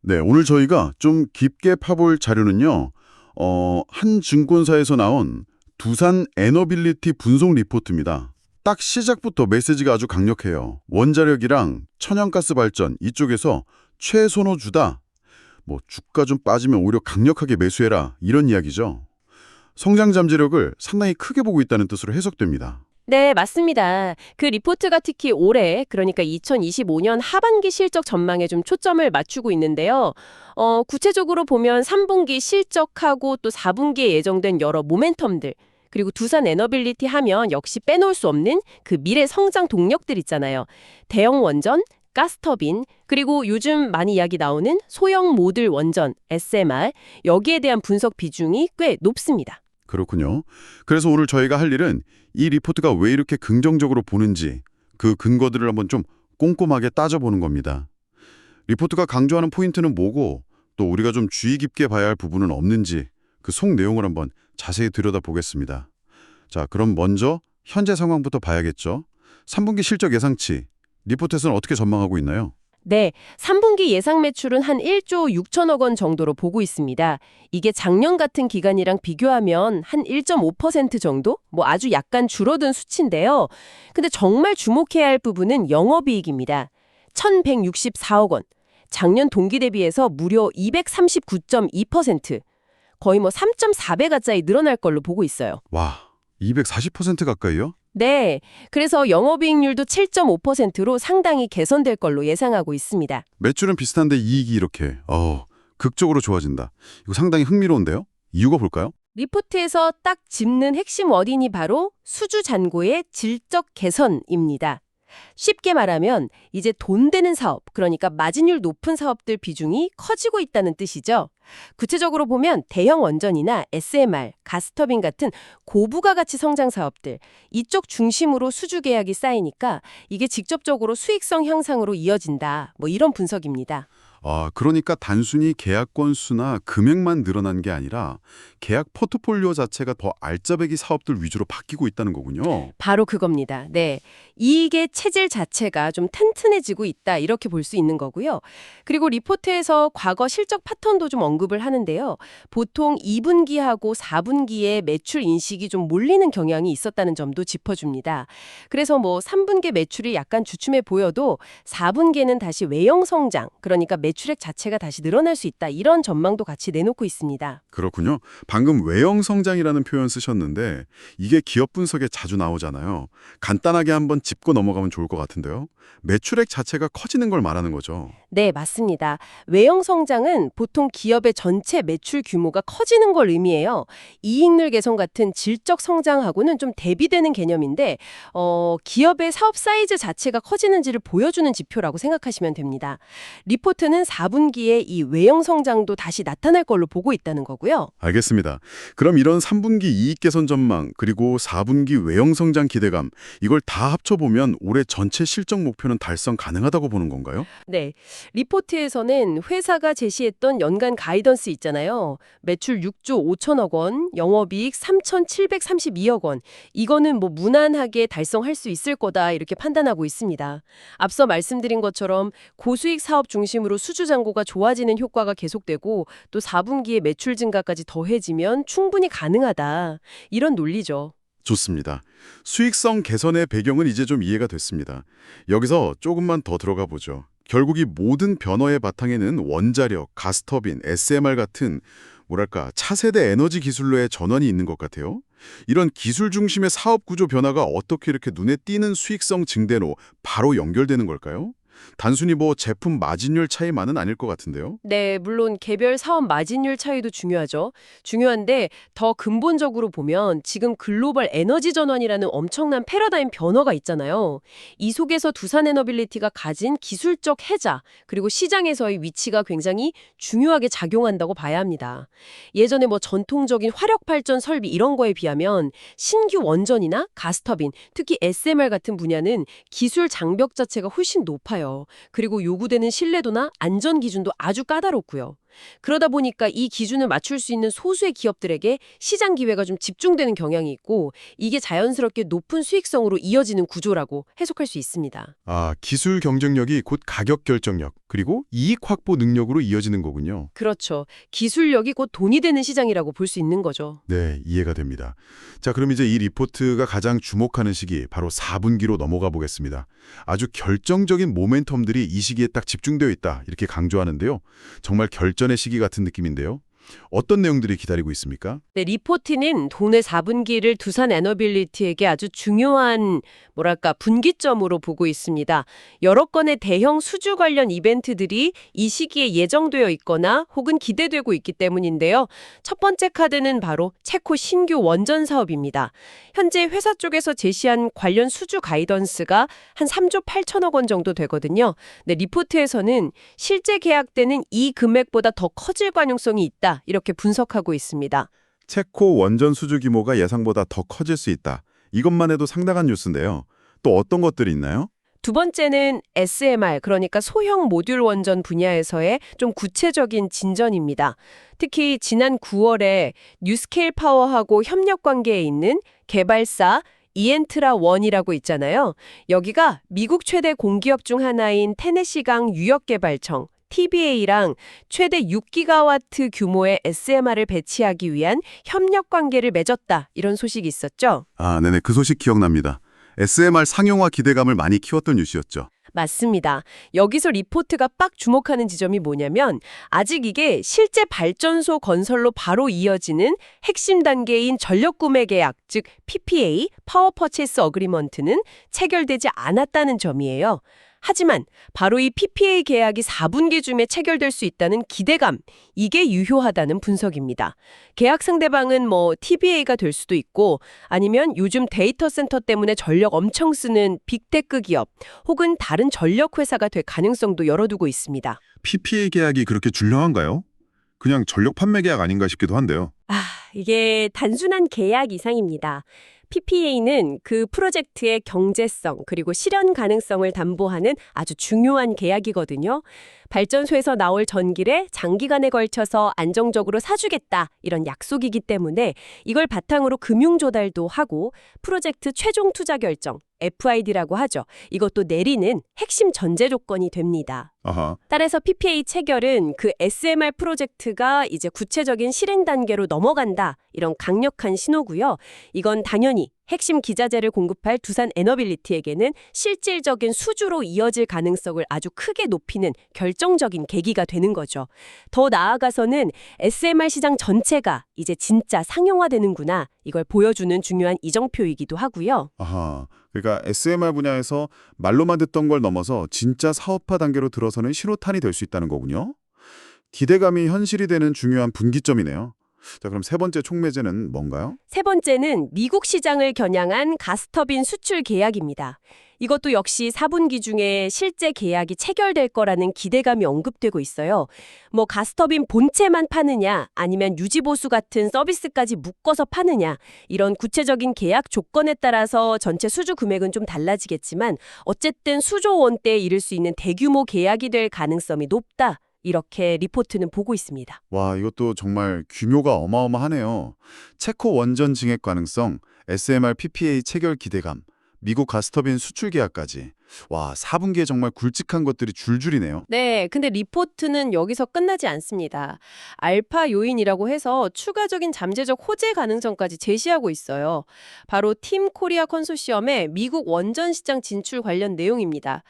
네, 오늘 저희가 좀 깊게 파볼 자료는요. 한 증권사에서 나온 두산 에너빌리티 분석 리포트입니다. 딱 시작부터 메시지가 아주 강력해요. 원자력이랑 천연가스 발전 이쪽에서 최선호주다. 뭐 주가 좀 빠지면 오히려 강력하게 매수해라. 이런 이야기죠. 성장 잠재력을 상당히 크게 보고 있다는 뜻으로 해석됩니다. 네, 맞습니다. 그 리포트가 특히 올해, 그러니까 2025년 하반기 실적 전망에 좀 초점을 맞추고 있는데요. 구체적으로 보면 3분기 실적하고 또 4분기에 예정된 여러 모멘텀들, 그리고 두산 에너빌리티 하면 역시 빼놓을 수 없는 그 미래 성장 동력들 있잖아요. 대형 원전, 가스터빈, 그리고 요즘 많이 이야기 나오는 소형 모듈 원전, SMR, 여기에 대한 분석 비중이 꽤 높습니다. 그렇군요. 그래서 오늘 저희가 할 일은 이 리포트가 왜 이렇게 긍정적으로 보는지 그 근거들을 한번 좀 꼼꼼하게 따져보는 겁니다. 리포트가 강조하는 포인트는 뭐고 또 우리가 좀 주의 깊게 봐야 할 부분은 없는지 그 속 내용을 한번 자세히 들여다보겠습니다. 자, 그럼 먼저 현재 상황부터 봐야겠죠. 3분기 실적 예상치 리포트에서는 어떻게 전망하고 있나요? 네, 3분기 예상 매출은 한 1조 6천억 원 정도로 보고 있습니다. 이게 작년 같은 기간이랑 비교하면 한 1.5% 정도? 뭐 아주 약간 줄어든 수치인데요. 근데 정말 주목해야 할 부분은 영업이익입니다. 1,164억 원. 작년 동기 대비해서 무려 239.2%. 거의 뭐 3.4배 가까이 늘어날 걸로 보고 있어요. 와, 240% 가까이요? 네, 그래서 영업이익률도 7.5%로 상당히 개선될 걸로 예상하고 있습니다. 매출은 비슷한데 이익이 이렇게 극적으로 좋아진다. 이거 상당히 흥미로운데요? 이유가 볼까요? 리포트에서 딱 짚는 핵심 워딩이 바로 수주 잔고의 질적 개선입니다. 쉽게 말하면 이제 돈 되는 사업, 그러니까 마진율 높은 사업들 비중이 커지고 있다는 뜻이죠. 구체적으로 보면 대형 원전이나 SMR, 가스터빈 같은 고부가 가치 성장 사업들, 이쪽 중심으로 수주 계약이 쌓이니까 이게 직접적으로 수익성 향상으로 이어진다. 뭐 이런 분석입니다. 그러니까 단순히 계약 건수나 금액만 늘어난 게 아니라 계약 포트폴리오 자체가 더 알짜배기 사업들 위주로 바뀌고 있다는 거군요. 바로 그겁니다. 네. 이익의 체질 자체가 좀 튼튼해지고 있다. 이렇게 볼 수 있는 거고요. 그리고 리포트에서 과거 실적 패턴도 좀 언급을 하는데요. 보통 2분기하고 4분기에 매출 인식이 좀 몰리는 경향이 있었다는 점도 짚어줍니다. 그래서 뭐 3분기 매출이 약간 주춤해 보여도 4분기에는 다시 외형 성장, 그러니까 매출액 자체가 다시 늘어날 수 있다. 이런 전망도 같이 내놓고 있습니다. 그렇군요. 방금 외형 성장이라는 표현 쓰셨는데 이게 기업 분석에 자주 나오잖아요. 간단하게 한번 짚고 넘어가면 좋을 것 같은데요. 매출액 자체가 커지는 걸 말하는 거죠. 네, 맞습니다. 외형 성장은 보통 기업의 전체 매출 규모가 커지는 걸 의미해요. 이익률 개선 같은 질적 성장하고는 좀 대비되는 개념인데, 기업의 사업 사이즈 자체가 커지는지를 보여주는 지표라고 생각하시면 됩니다. 리포트는 4분기에 이 외형 성장도 다시 나타날 걸로 보고 있다는 거고요. 알겠습니다. 그럼 이런 3분기 이익 개선 전망 그리고 4분기 외형 성장 기대감 이걸 다 합쳐보면 올해 전체 실적 목표는 달성 가능하다고 보는 건가요? 네. 리포트에서는 회사가 제시했던 연간 가이던스 있잖아요. 매출 6조 5천억 원, 영업이익 3,732억 원. 이거는 뭐 무난하게 달성할 수 있을 거다 이렇게 판단하고 있습니다. 앞서 말씀드린 것처럼 고수익 사업 중심으로 수주 잔고가 좋아지는 효과가 계속되고 또 4분기에 매출 증가까지 더해지면 충분히 가능하다. 이런 논리죠. 좋습니다. 수익성 개선의 배경은 이제 좀 이해가 됐습니다. 여기서 조금만 더 들어가 보죠. 결국 이 모든 변화의 바탕에는 원자력, 가스터빈, SMR 같은 뭐랄까 차세대 에너지 기술로의 전환이 있는 것 같아요. 이런 기술 중심의 사업 구조 변화가 어떻게 이렇게 눈에 띄는 수익성 증대로 바로 연결되는 걸까요? 단순히 뭐 제품 마진율 차이만은 아닐 것 같은데요. 네, 물론 개별 사업 마진율 차이도 중요하죠. 중요한데 더 근본적으로 보면 지금 글로벌 에너지 전환이라는 엄청난 패러다임 변화가 있잖아요. 이 속에서 두산에너빌리티가 가진 기술적 혜자 그리고 시장에서의 위치가 굉장히 중요하게 작용한다고 봐야 합니다. 예전에 뭐 전통적인 화력 발전 설비 이런 거에 비하면 신규 원전이나 가스터빈, 특히 SMR 같은 분야는 기술 장벽 자체가 훨씬 높아요. 그리고 요구되는 신뢰도나 안전 기준도 아주 까다롭고요. 그러다 보니까 이 기준을 맞출 수 있는 소수의 기업들에게 시장 기회가 좀 집중되는 경향이 있고 이게 자연스럽게 높은 수익성으로 이어지는 구조라고 해석할 수 있습니다. 아, 기술 경쟁력이 곧 가격 결정력, 그리고 이익 확보 능력으로 이어지는 거군요. 그렇죠. 기술력이 곧 돈이 되는 시장이라고 볼 수 있는 거죠. 네, 이해가 됩니다. 자, 그럼 이제 이 리포트가 가장 주목하는 시기, 바로 4분기로 넘어가 보겠습니다. 아주 결정적인 모멘텀들이 이 시기에 딱 집중되어 있다, 이렇게 강조하는데요. 정말 결전의 시기 같은 느낌인데요. 어떤 내용들이 기다리고 있습니까? 네, 리포트는 돈의 4분기를 두산 에너빌리티에게 아주 중요한 분기점으로 보고 있습니다. 여러 건의 대형 수주 관련 이벤트들이 이 시기에 예정되어 있거나 혹은 기대되고 있기 때문인데요. 첫 번째 카드는 바로 체코 신규 원전 사업입니다. 현재 회사 쪽에서 제시한 관련 수주 가이던스가 한 3조 8천억 원 정도 되거든요. 네, 리포트에서는 실제 계약되는 이 금액보다 더 커질 가능성이 있다. 이렇게 분석하고 있습니다. 체코 원전 수주 규모가 예상보다 더 커질 수 있다. 이것만 해도 상당한 뉴스인데요. 또 어떤 것들이 있나요? 두 번째는 SMR, 그러니까 소형 모듈 원전 분야에서의 좀 구체적인 진전입니다. 특히 지난 9월에 뉴스케일 파워하고 협력 관계에 있는 개발사 이엔트라1이라고 있잖아요. 여기가 미국 최대 공기업 중 하나인 테네시강 유역개발청 TBA랑 최대 6기가와트 규모의 SMR을 배치하기 위한 협력 관계를 맺었다. 이런 소식이 있었죠. 아, 네네. 그 소식 기억납니다. SMR 상용화 기대감을 많이 키웠던 뉴스였죠. 맞습니다. 여기서 리포트가 빡 주목하는 지점이 뭐냐면 아직 이게 실제 발전소 건설로 바로 이어지는 핵심 단계인 전력 구매 계약, 즉 PPA, 파워 퍼체스 어그리먼트는 체결되지 않았다는 점이에요. 하지만 바로 이 PPA 계약이 4분기쯤에 체결될 수 있다는 기대감, 이게 유효하다는 분석입니다. 계약 상대방은 TBA가 될 수도 있고 아니면 요즘 데이터 센터 때문에 전력 엄청 쓰는 빅테크 기업 혹은 다른 전력 회사가 될 가능성도 열어두고 있습니다. PPA 계약이 그렇게 중요한가요? 그냥 전력 판매 계약 아닌가 싶기도 한데요. 이게 단순한 계약 이상입니다. PPA는 그 프로젝트의 경제성 그리고 실현 가능성을 담보하는 아주 중요한 계약이거든요. 발전소에서 나올 전기를 장기간에 걸쳐서 안정적으로 사주겠다 이런 약속이기 때문에 이걸 바탕으로 금융 조달도 하고 프로젝트 최종 투자 결정, FID라고 하죠. 이것도 내리는 핵심 전제 조건이 됩니다. 아하. 따라서 PPA 체결은 그 SMR 프로젝트가 이제 구체적인 실행 단계로 넘어간다. 이런 강력한 신호고요. 이건 당연히 핵심 기자재를 공급할 두산 에너빌리티에게는 실질적인 수주로 이어질 가능성을 아주 크게 높이는 결정적인 계기가 되는 거죠. 더 나아가서는 SMR 시장 전체가 이제 진짜 상용화되는구나. 이걸 보여주는 중요한 이정표이기도 하고요. 아하. 그러니까 SMR 분야에서 말로만 듣던 걸 넘어서 진짜 사업화 단계로 들어서는 신호탄이 될 수 있다는 거군요. 기대감이 현실이 되는 중요한 분기점이네요. 자, 그럼 세 번째 촉매제는 뭔가요? 세 번째는 미국 시장을 겨냥한 가스터빈 수출 계약입니다. 이것도 역시 4분기 중에 실제 계약이 체결될 거라는 기대감이 언급되고 있어요. 가스터빈 본체만 파느냐 아니면 유지보수 같은 서비스까지 묶어서 파느냐 이런 구체적인 계약 조건에 따라서 전체 수주 금액은 좀 달라지겠지만 어쨌든 수조 원대에 이를 수 있는 대규모 계약이 될 가능성이 높다. 이렇게 리포트는 보고 있습니다. 와, 이것도 정말 규모가 어마어마하네요. 체코 원전 증액 가능성, SMR PPA 체결 기대감, 미국 가스터빈 수출 계약까지. 와, 4분기에 정말 굵직한 것들이 줄줄이네요. 네, 근데 리포트는 여기서 끝나지 않습니다. 알파 요인이라고 해서 추가적인 잠재적 호재 가능성까지 제시하고 있어요. 바로 팀 코리아 컨소시엄의 미국 원전 시장 진출 관련 내용입니다.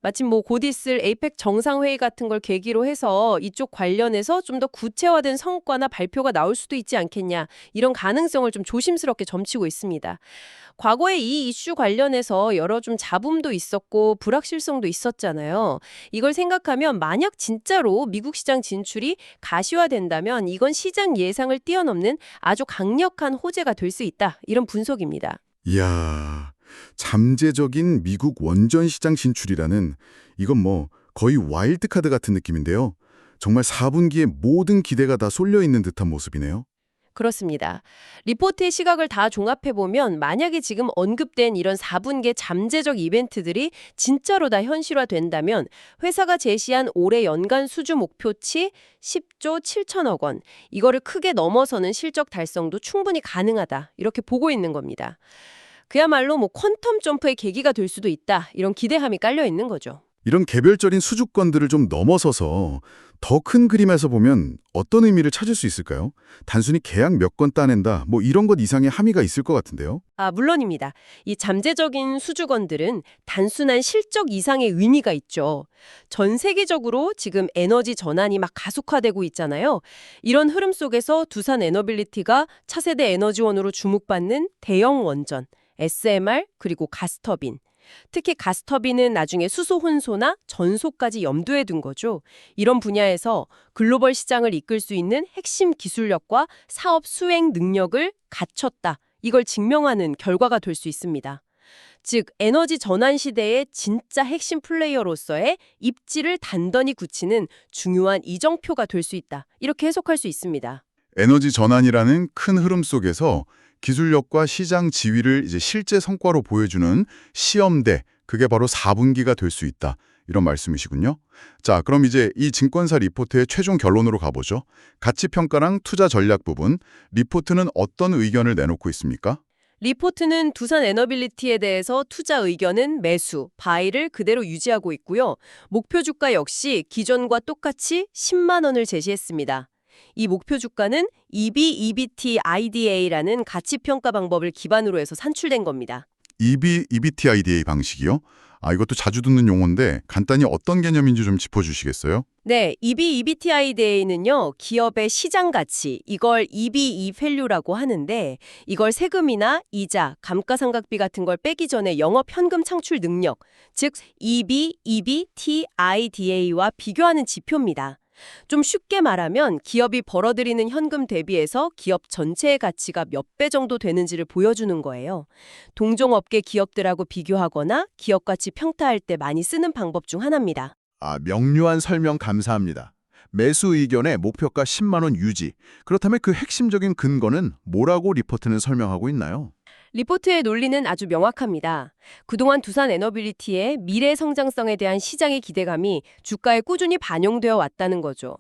마침 곧 있을 에이펙 정상회의 같은 걸 계기로 해서 이쪽 관련해서 좀 더 구체화된 성과나 발표가 나올 수도 있지 않겠냐 이런 가능성을 좀 조심스럽게 점치고 있습니다. 과거에 이 이슈 관련해서 여러 좀 잡음도 있었고 불확실성도 있었잖아요. 이걸 생각하면 만약 진짜로 미국 시장 진출이 가시화된다면 이건 시장 예상을 뛰어넘는 아주 강력한 호재가 될 수 있다. 이런 분석입니다. 이야, 잠재적인 미국 원전 시장 진출이라는 이건 거의 와일드카드 같은 느낌인데요. 정말 4분기에 모든 기대가 다 쏠려 있는 듯한 모습이네요. 그렇습니다. 리포트의 시각을 다 종합해보면 만약에 지금 언급된 이런 4분기 잠재적 이벤트들이 진짜로 다 현실화된다면 회사가 제시한 올해 연간 수주 목표치 10조 7천억 원, 이거를 크게 넘어서는 실적 달성도 충분히 가능하다, 이렇게 보고 있는 겁니다. 그야말로 뭐 퀀텀 점프의 계기가 될 수도 있다, 이런 기대함이 깔려 있는 거죠. 이런 개별적인 수주권들을 좀 넘어서서 더 큰 그림에서 보면 어떤 의미를 찾을 수 있을까요? 단순히 계약 몇 건 따낸다, 뭐 이런 것 이상의 함의가 있을 것 같은데요. 물론입니다. 이 잠재적인 수주건들은 단순한 실적 이상의 의미가 있죠. 전 세계적으로 지금 에너지 전환이 막 가속화되고 있잖아요. 이런 흐름 속에서 두산 에너빌리티가 차세대 에너지원으로 주목받는 대형 원전, SMR, 그리고 가스터빈. 특히 가스터빈은 나중에 수소 혼소나 전소까지 염두에 둔 거죠. 이런 분야에서 글로벌 시장을 이끌 수 있는 핵심 기술력과 사업 수행 능력을 갖췄다, 이걸 증명하는 결과가 될 수 있습니다. 즉, 에너지 전환 시대의 진짜 핵심 플레이어로서의 입지를 단단히 굳히는 중요한 이정표가 될 수 있다, 이렇게 해석할 수 있습니다. 에너지 전환이라는 큰 흐름 속에서 기술력과 시장 지위를 이제 실제 성과로 보여주는 시험대, 그게 바로 4분기가 될 수 있다, 이런 말씀이시군요. 자, 그럼 이제 이 증권사 리포트의 최종 결론으로 가보죠. 가치평가랑 투자 전략 부분, 리포트는 어떤 의견을 내놓고 있습니까? 리포트는 두산 에너빌리티에 대해서 투자 의견은 매수, 바이를 그대로 유지하고 있고요. 목표 주가 역시 기존과 똑같이 10만 원을 제시했습니다. 이 목표 주가는 EV/EBITDA-IDA라는 가치평가 방법을 기반으로 해서 산출된 겁니다. EV/EBITDA 방식이요? 이것도 자주 듣는 용어인데 간단히 어떤 개념인지 좀 짚어주시겠어요? 네, EV/EBITDA는요, 기업의 시장 가치, 이걸 EV/EValue라고 하는데, 이걸 세금이나 이자, 감가상각비 같은 걸 빼기 전에 영업 현금 창출 능력, 즉 EV/EBITDA와 비교하는 지표입니다. 좀 쉽게 말하면 기업이 벌어들이는 현금 대비해서 기업 전체의 가치가 몇 배 정도 되는지를 보여주는 거예요. 동종업계 기업들하고 비교하거나 기업 가치 평가할 때 많이 쓰는 방법 중 하나입니다. 명료한 설명 감사합니다. 매수 의견의 목표가 10만 원 유지. 그렇다면 그 핵심적인 근거는 뭐라고 리포트는 설명하고 있나요? 리포트의 논리는 아주 명확합니다. 그동안 두산 에너빌리티의 미래 성장성에 대한 시장의 기대감이 주가에 꾸준히 반영되어 왔다는 거죠.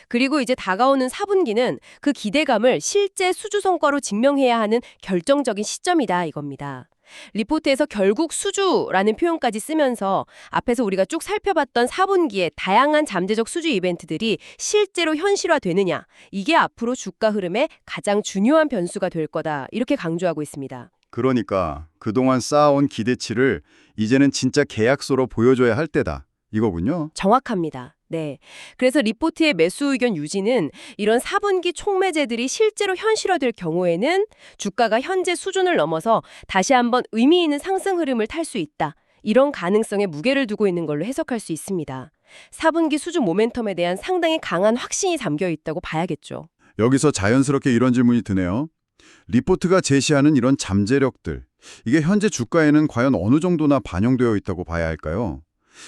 그리고 이제 다가오는 4분기는 그 기대감을 실제 수주 성과로 증명해야 하는 결정적인 시점이다, 이겁니다. 리포트에서 결국 수주라는 표현까지 쓰면서 앞에서 우리가 쭉 살펴봤던 4분기의 다양한 잠재적 수주 이벤트들이 실제로 현실화되느냐, 이게 앞으로 주가 흐름의 가장 중요한 변수가 될 거다, 이렇게 강조하고 있습니다. 그러니까 그동안 쌓아온 기대치를 이제는 진짜 계약서로 보여줘야 할 때다, 이거군요. 정확합니다. 네. 그래서 리포트의 매수 의견 유지는 이런 4분기 총매제들이 실제로 현실화될 경우에는 주가가 현재 수준을 넘어서 다시 한번 의미 있는 상승 흐름을 탈 수 있다, 이런 가능성에 무게를 두고 있는 걸로 해석할 수 있습니다. 4분기 수주 모멘텀에 대한 상당히 강한 확신이 담겨 있다고 봐야겠죠. 여기서 자연스럽게 이런 질문이 드네요. 리포트가 제시하는 이런 잠재력들, 이게 현재 주가에는 과연 어느 정도나 반영되어 있다고 봐야 할까요?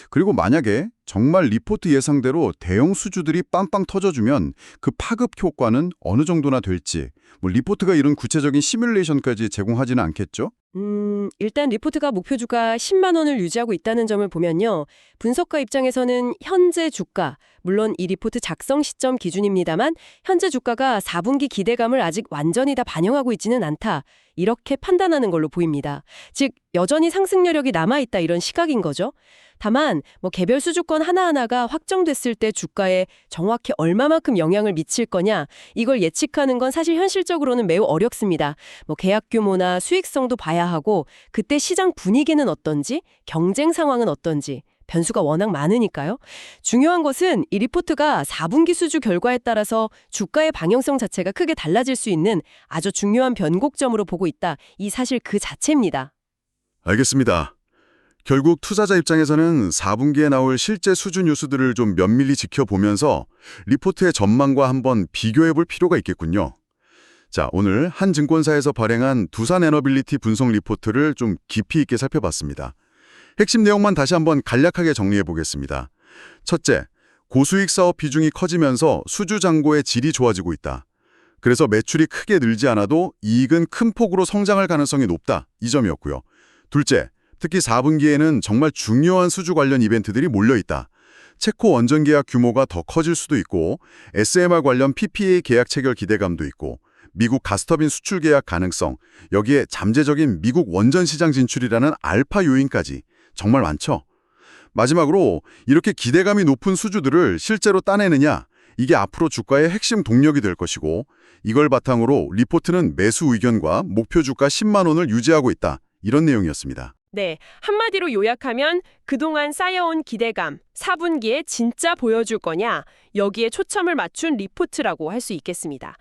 그리고 만약에 정말 리포트 예상대로 대형 수주들이 빵빵 터져주면 그 파급 효과는 어느 정도나 될지, 리포트가 이런 구체적인 시뮬레이션까지 제공하지는 않겠죠? 일단 리포트가 목표주가 10만 원을 유지하고 있다는 점을 보면요, 분석가 입장에서는 현재 주가, 물론 이 리포트 작성 시점 기준입니다만 현재 주가가 4분기 기대감을 아직 완전히 다 반영하고 있지는 않다, 이렇게 판단하는 걸로 보입니다. 즉 여전히 상승 여력이 남아있다, 이런 시각인 거죠. 다만 개별 수주권 하나하나가 확정됐을 때 주가에 정확히 얼마만큼 영향을 미칠 거냐, 이걸 예측하는 건 사실 현실적으로는 매우 어렵습니다. 계약 규모나 수익성도 봐야 하고 그때 시장 분위기는 어떤지, 경쟁 상황은 어떤지, 변수가 워낙 많으니까요. 중요한 것은 이 리포트가 4분기 수주 결과에 따라서 주가의 방향성 자체가 크게 달라질 수 있는 아주 중요한 변곡점으로 보고 있다, 이 사실 그 자체입니다. 알겠습니다. 결국 투자자 입장에서는 4분기에 나올 실제 수주 뉴스들을 좀 면밀히 지켜보면서 리포트의 전망과 한번 비교해 볼 필요가 있겠군요. 자, 오늘 한 증권사에서 발행한 두산 에너빌리티 분석 리포트를 좀 깊이 있게 살펴봤습니다. 핵심 내용만 다시 한번 간략하게 정리해 보겠습니다. 첫째, 고수익 사업 비중이 커지면서 수주 잔고의 질이 좋아지고 있다. 그래서 매출이 크게 늘지 않아도 이익은 큰 폭으로 성장할 가능성이 높다. 이 점이었고요. 둘째, 특히 4분기에는 정말 중요한 수주 관련 이벤트들이 몰려있다. 체코 원전 계약 규모가 더 커질 수도 있고 SMR 관련 PPA 계약 체결 기대감도 있고 미국 가스터빈 수출 계약 가능성, 여기에 잠재적인 미국 원전 시장 진출이라는 알파 요인까지 정말 많죠. 마지막으로 이렇게 기대감이 높은 수주들을 실제로 따내느냐, 이게 앞으로 주가의 핵심 동력이 될 것이고 이걸 바탕으로 리포트는 매수 의견과 목표 주가 10만 원을 유지하고 있다. 이런 내용이었습니다. 네, 한마디로 요약하면 그동안 쌓여온 기대감, 4분기에 진짜 보여줄 거냐, 여기에 초점을 맞춘 리포트라고 할 수 있겠습니다.